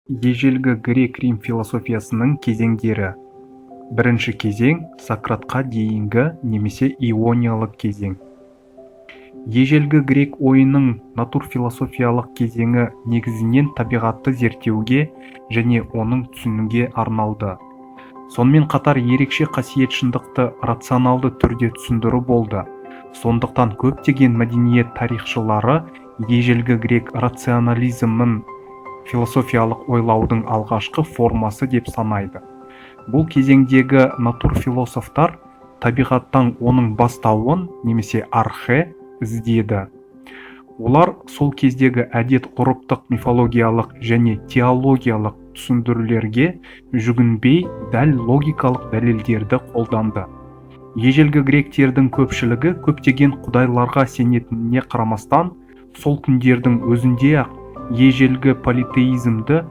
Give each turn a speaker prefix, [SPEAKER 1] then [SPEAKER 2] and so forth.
[SPEAKER 1] Ежелгі грек-рим философиясының кезеңдері. Бірінші кезең – Сократқа дейінгі немесе иониялық кезең. Ежелгі грек ойының натурфилософиялық кезеңі негізінен табиғатты зерттеуге және оның түсінуге арналды. Сонымен қатар ерекше қасиет шындықты рационалды түрде түсіндіру болды. Сондықтан көптеген мәдениет тарихшылары ежелгі грек рационализмін философиялық ойлаудың алғашқы формасы деп санайды. Бұл кезеңдегі натурфилософтар табиғаттан оның бастауын немесе архе іздеді. Олар сол кездегі әдет-ғұрыптық мифологиялық және теологиялық түсіндірулерге жүгінбей дәл логикалық дәлелдерді қолданды. Ежелгі гректердің көпшілігі көптеген құдайларға сенетініне қарамастан, сол күндердің өзінде-ақ ежелгі политеизмді